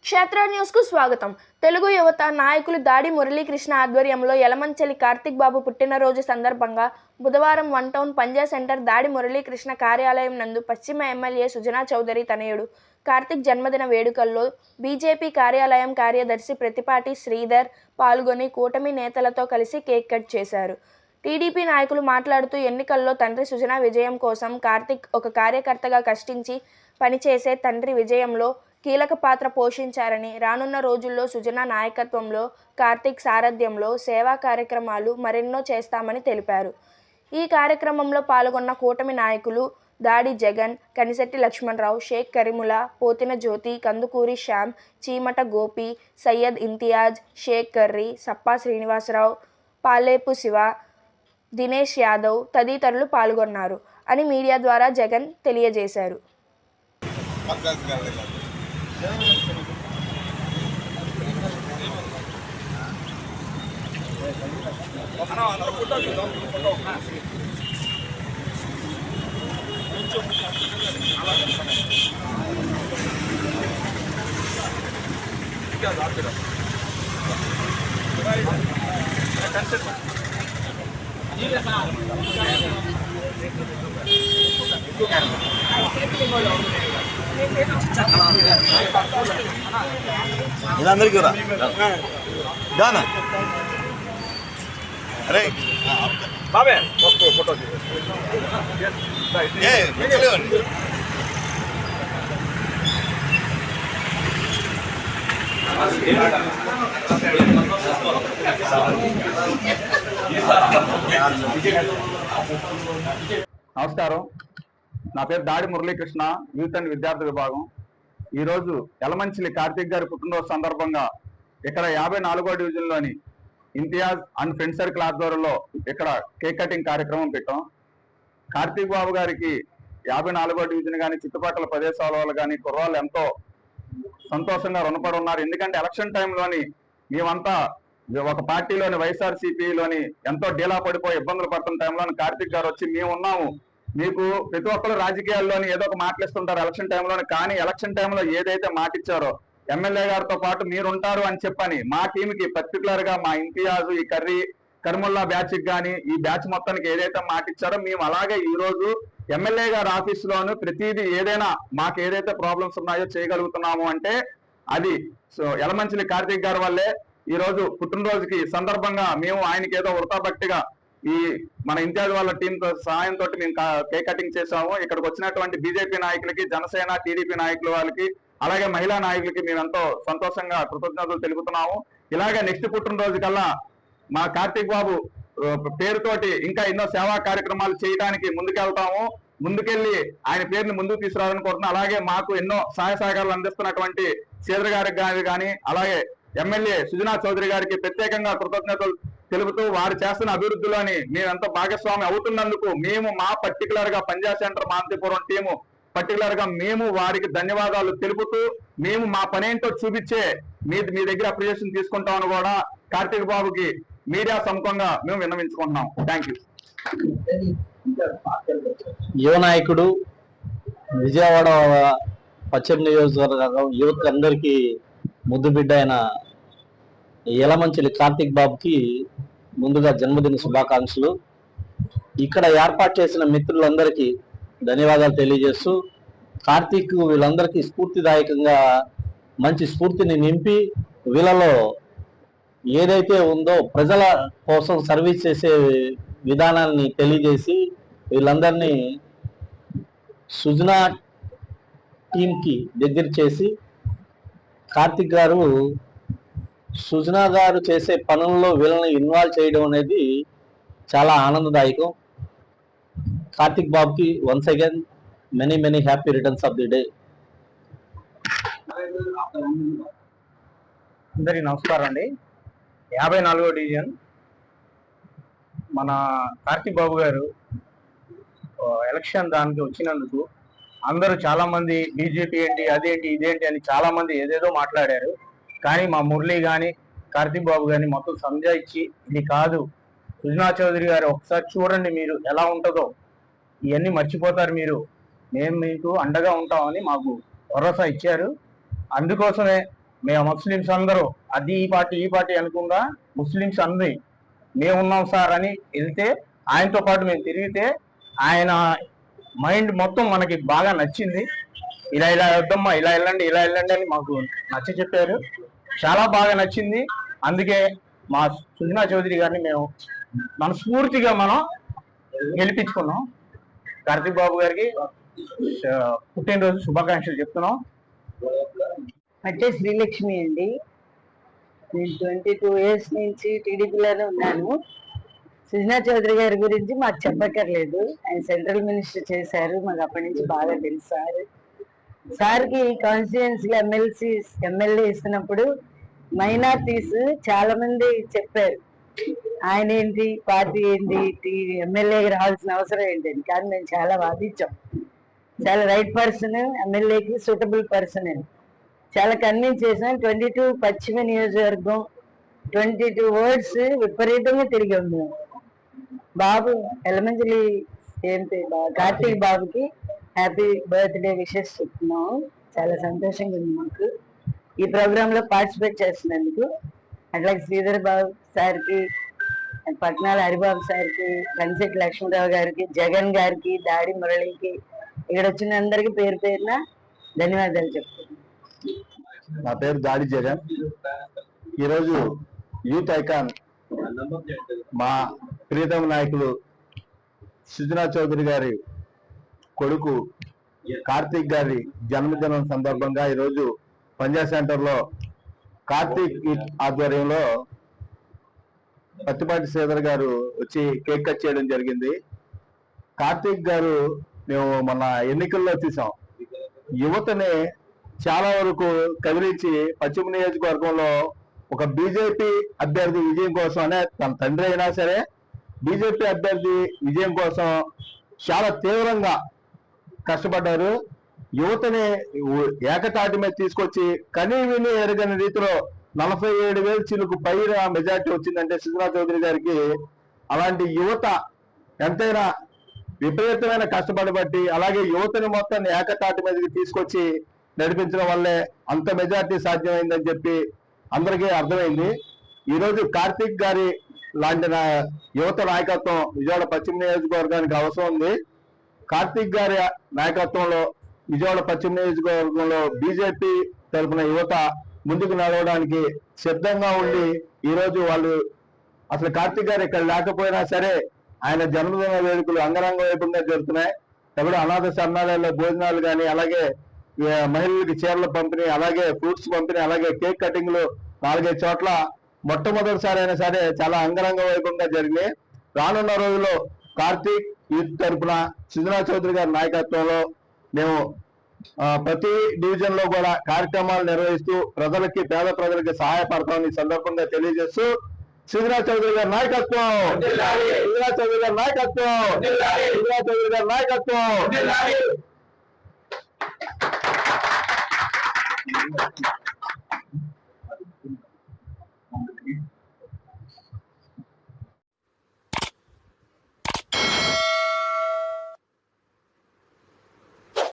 క్షేత్ర న్యూస్ కు స్వాగతం. తెలుగు యువత నాయకులు దాడి మురళీకృష్ణ ఆధ్వర్యంలో యలమంచిలి కార్తిక్ బాబు పుట్టినరోజు సందర్భంగా బుధవారం వన్ టౌన్ పంజా సెంటర్ దాడి మురళీకృష్ణ కార్యాలయం నందు పశ్చిమ ఎమ్మెల్యే సుజనా చౌదరి తనయుడు కార్తిక్ జన్మదిన వేడుకల్లో బీజేపీ కార్యాలయం కార్యదర్శి ప్రతిపాటి శ్రీధర్ పాల్గొని కూటమి నేతలతో కలిసి కేక్ కట్ చేశారు. టీడీపీ నాయకులు మాట్లాడుతూ ఎన్నికల్లో తండ్రి సుజనా విజయం కోసం కార్తిక్ ఒక కార్యకర్తగా కష్టించి పనిచేసే తండ్రి విజయంలో కీలక పాత్ర పోషించారని, రానున్న రోజుల్లో సుజనా నాయకత్వంలో కార్తిక్ సారథ్యంలో సేవా కార్యక్రమాలు మరెన్నో చేస్తామని తెలిపారు. ఈ కార్యక్రమంలో పాల్గొన్న కూటమి నాయకులు దాడి జగన్, కనిశెట్టి లక్ష్మణరావు, షేక్ కరీముల్లా, పోతిన జ్యోతి, కందుకూరి శ్యామ్, చీమట గోపి, సయ్యద్ ఇంతియాజ్, షేక్ కర్రీ, సప్పా శ్రీనివాసరావు, పాలేపు శివ, దినేష్ యాదవ్ తదితరులు పాల్గొన్నారు అని మీడియా ద్వారా జగన్ తెలియజేశారు. అందరికీ గానా అరే బాబే ఫోటో నమస్కారం. నా పేరు దాడి మురళీకృష్ణ, యూత్ అండ్ విద్యార్థి విభాగం. ఈరోజు యలమంచిలి కార్తిక్ గారి పుట్టినరోజు సందర్భంగా ఇక్కడ 54వ డివిజన్లోని ఇంతియాజ్ అండ్ ఫ్రెండ్ సర్కిల్ ఆధ్వర్యంలో ఇక్కడ కేక్ కటింగ్ కార్యక్రమం పెట్టాం. కార్తిక్ బాబు గారికి 54వ డివిజన్ కానీ చుట్టుపక్కల ప్రదేశాల వాళ్ళు కానీ కుర్రాళ్ళు ఎంతో సంతోషంగా రుణపడి ఉన్నారు. ఎందుకంటే ఎలక్షన్ టైంలోని మేమంతా ఒక పార్టీలోని వైఎస్ఆర్సీపీలోని ఎంతో డీలా పడిపోయి ఇబ్బందులు పడుతున్న టైంలోని కార్తిక్ గారు వచ్చి మేము ఉన్నాము, మీకు ప్రతి ఒక్కరు రాజకీయాల్లోని ఏదో ఒక మాట్లాడుతుంటారు ఎలక్షన్ టైంలోని, కానీ ఎలక్షన్ టైంలో ఏదైతే మాట ఇచ్చారో ఎమ్మెల్యే గారితో పాటు మీరుంటారు అని చెప్పని మా టీంకి పర్టికులర్ గా మా ఇంతియాజు, ఈ కరీముల్లా బ్యాచ్ కానీ ఈ బ్యాచ్ మొత్తానికి ఏదైతే మాట ఇచ్చారో మేము అలాగే ఈ రోజు ఎమ్మెల్యే గారి ఆఫీసులోను ప్రతిదీ ఏదైనా మాకు ఏదైతే ప్రాబ్లమ్స్ ఉన్నాయో చేయగలుగుతున్నాము అంటే అది యలమంచిలి కార్తిక్ గారి వల్లే. ఈ రోజు పుట్టినరోజుకి సందర్భంగా మేము ఆయనకి ఏదో వృతాభక్తిగా ఈ మన ఇంతియాజ్ వాళ్ళ టీం సహాయంతో మేము కేక్ కటింగ్ చేసాము. ఇక్కడికి వచ్చినటువంటి బీజేపీ నాయకులకి, జనసేన, టీడీపీ నాయకుల వాళ్ళకి, అలాగే మహిళా నాయకులకి మేము ఎంతో సంతోషంగా కృతజ్ఞతలు తెలుపుతున్నాము. ఇలాగే నెక్స్ట్ పుట్టినరోజు కల్లా మా కార్తిక్ బాబు పేరుతోటి ఇంకా ఎన్నో సేవా కార్యక్రమాలు చేయడానికి ముందుకెళ్తాము. ముందుకెళ్లి ఆయన పేరుని ముందుకు తీసుకురావాలనుకుంటున్నాం. అలాగే మాకు ఎన్నో సహాయ సహకారాలు అందిస్తున్నటువంటి శ్రీధర్ గారికి కానీ, అలాగే ఎమ్మెల్యే సుజనా చౌదరి గారికి ప్రత్యేకంగా కృతజ్ఞతలు తెలుపుతూ వారు చేస్తున్న అభివృద్ధిలోని మేమెంతో భాగస్వామి అవుతున్నందుకు మేము మా పర్టికులర్ గా పంజా సెంటర్ మాంతిపురం టీము పర్టికులర్ గా మేము వారికి ధన్యవాదాలు తెలుపుతూ మేము మా పనేంటో చూపించే మీ దగ్గర అప్రిషియేషన్ తీసుకుంటామని కూడా కార్తిక్ బాబుకి మీడియా సముఖంగా మేము విన్నవించుకుంటున్నాం. Thank you. యువ నాయకుడు, విజయవాడ పశ్చిమ నియోజకవర్గం యువత అందరికీ ముద్దు బిడ్డ అయిన యలమంచిలి కార్తిక్ బాబుకి ముందుగా జన్మదిన శుభాకాంక్షలు. ఇక్కడ ఏర్పాటు చేసిన మిత్రులందరికీ ధన్యవాదాలు తెలియజేస్తూ, కార్తిక్ వీళ్ళందరికీ స్ఫూర్తిదాయకంగా మంచి స్ఫూర్తిని నింపి వీళ్ళలో ఏదైతే ఉందో ప్రజల కోసం సర్వీస్ చేసే విధానాన్ని తెలియజేసి వీళ్ళందరినీ సుజనా టీంకి దగ్గర చేసి కార్తిక్ గారు సుజనా గారు చేసే పనుల్లో వీళ్ళని ఇన్వాల్వ్ చేయడం అనేది చాలా ఆనందదాయకం. కార్తిక్ బాబుకి once again many happy returns of the day. అందరికీ నమస్కారం అండి. 54వ డివిజన్ మన కార్తిక్ బాబు గారు ఎలక్షన్ దానికి వచ్చినందుకు అందరూ చాలా మంది బీజేపీ ఏంటి, అదేంటి, ఇదేంటి అని చాలా మంది ఏదేదో మాట్లాడారు. కానీ మా మురళి కానీ కార్తిక్ బాబు కానీ మొత్తం సంజాయించి ఇది కాదు, సుజనా చౌదరి గారు ఒకసారి చూడండి మీరు ఎలా ఉంటుందో, ఇవన్నీ మర్చిపోతారు మీరు, మేము మీకు అండగా ఉంటామని మాకు భరోసా ఇచ్చారు. అందుకోసమే మేము ముస్లిమ్స్ అందరూ అది ఈ పార్టీ అనుకుండా ముస్లిమ్స్ అందరి మేమున్నాం సార్ అని వెళ్తే ఆయనతో పాటు మేము తిరిగితే ఆయన మైండ్ మొత్తం మనకి బాగా నచ్చింది. ఇలా వద్దమ్మా, ఇలా వెళ్ళండి అని మాకు నచ్చ చెప్పారు. చాలా బాగా నచ్చింది. అందుకే మా సుజనా చౌదరి గారిని మేము మనస్ఫూర్తిగా మనం గెలిపించుకున్నాం. కార్తీక్ బాబు గారికి పుట్టినరోజు శుభాకాంక్షలు చెప్తున్నాం. అంటే శ్రీలక్ష్మి అండి. నేను 22 years నుంచి టీడీపీలోనే ఉన్నాను. సుజనా చౌదరి గారి గురించి మాకు చెప్పక్కర్లేదు. ఆయన సెంట్రల్ మినిస్టర్ చేశారు, మాకు అప్పటి నుంచి బాగా తెలుసు. సార్కి కాన్స్టిట్యుయెన్సీలో ఎమ్మెల్యే ఇస్తున్నప్పుడు మైనార్టీస్ చాలా మంది చెప్పారు ఆయన ఏంటి, పార్టీ ఏంటి, ఎమ్మెల్యేకి రావాల్సిన అవసరం ఏంటని. కానీ మేము చాలా వాదించాం. చాలా రైట్ పర్సన్, ఎమ్మెల్యేకి సూటబుల్ పర్సన్ అని చాలా కన్విన్స్ చేసాం. 22 పశ్చిమ నియోజకవర్గం 22 wards విపరీతంగా తిరిగాం మేము. బాబు ఎలమంచిలి ఏంటి కార్తీక్ బాబుకి హ్యాపీ బర్త్డే విషెస్ చెప్తున్నాం. చాలా సంతోషంగా ఉంది మాకు ఈ ప్రోగ్రామ్ లో పార్టిసిపేట్ చేస్తున్నందుకు. అట్లాగే శ్రీధర్ బాబు సార్కి, పట్నాల హరిబాబు సార్కి, కన్సెట్ లక్ష్మీరావు గారికి, జగన్ గారికి, దాడి మురళికి, ఇక్కడ వచ్చిన అందరికి పేరు పేరున ధన్యవాదాలు చెప్తున్నాను. నా పేరు దాడి జగన్. ఈరోజు యూత్ ఐకాన్ మా ప్రియతమ నాయకులు సుజనా చౌదరి గారి కొడుకు కార్తీక్ గారి జన్మదినం సందర్భంగా ఈరోజు పంజాబ్ సెంటర్ లో కార్తీక్ ఆధ్వర్యంలో పత్తిపాటి శ్రీధర్ గారు వచ్చి కేక్ కట్ చేయడం జరిగింది. కార్తీక్ గారు మేము మన ఎన్నికల్లో చూసాం, యువతని చాలా వరకు కదిలించి పశ్చిమ నియోజకవర్గంలో ఒక బీజేపీ అభ్యర్థి విజయం కోసం అనే తన తండ్రి అయినా సరే బీజేపీ అభ్యర్థి విజయం కోసం చాలా తీవ్రంగా కష్టపడ్డారు. యువతని ఏకతాటి మీద తీసుకొచ్చి కనీ విని ఎరగని రీతిలో 47,000 చిలుకు పైన మెజార్టీ వచ్చిందంటే సుజనా చౌదరి గారికి. అలాంటి యువత ఎంతైనా విపరీతమైన కష్టపడబట్టి, అలాగే యువతని మొత్తాన్ని ఏకతాటి మీదకి తీసుకొచ్చి నడిపించడం వల్లే అంత మెజార్టీ సాధ్యమైందని చెప్పి అందరికీ అర్థమైంది. ఈరోజు కార్తీక్ గారి లాంటి యువత నాయకత్వం విజయవాడ పశ్చిమ నియోజకవర్గానికి అవసరం ఉంది. కార్తీక్ గారి నాయకత్వంలో విజయవాడ పశ్చిమ నియోజకవర్గంలో బీజేపీ తరఫున యువత ముందుకు నడవడానికి సిద్ధంగా ఉండి, ఈరోజు వాళ్ళు అసలు కార్తీక్ గారు ఇక్కడ లేకపోయినా సరే ఆయన జన్మదిన వేడుకలు అంగరంగ వైభవంగా జరుగుతున్నాయి. ఎప్పుడు అనాథ శరణాలయాల్లో భోజనాలు కానీ, అలాగే మహిళలకి చీరల పంపిణీ, అలాగే ఫ్రూట్స్ పంపిణీ, అలాగే కేక్ కటింగ్లు 4-5 చోట్ల మొట్టమొదటిసారి అయినా సరే చాలా అంగరంగ వైభవంగా జరిగినాయి. రానున్న రోజుల్లో కార్తీక్ యూత్ తరఫున సుజనా చౌదరి గారి నాయకత్వంలో మేము ప్రతి డివిజన్ లో కూడా కార్యక్రమాలు నిర్వహిస్తూ పేద ప్రజలకి సహాయపడతామని సందర్భంగా తెలియజేస్తూ సుజనా చౌదరి గారి నాయకత్వం, సుజనా చౌదరి గారి నాయకత్వం, సుజనా చౌదరి గారి నాయకత్వం.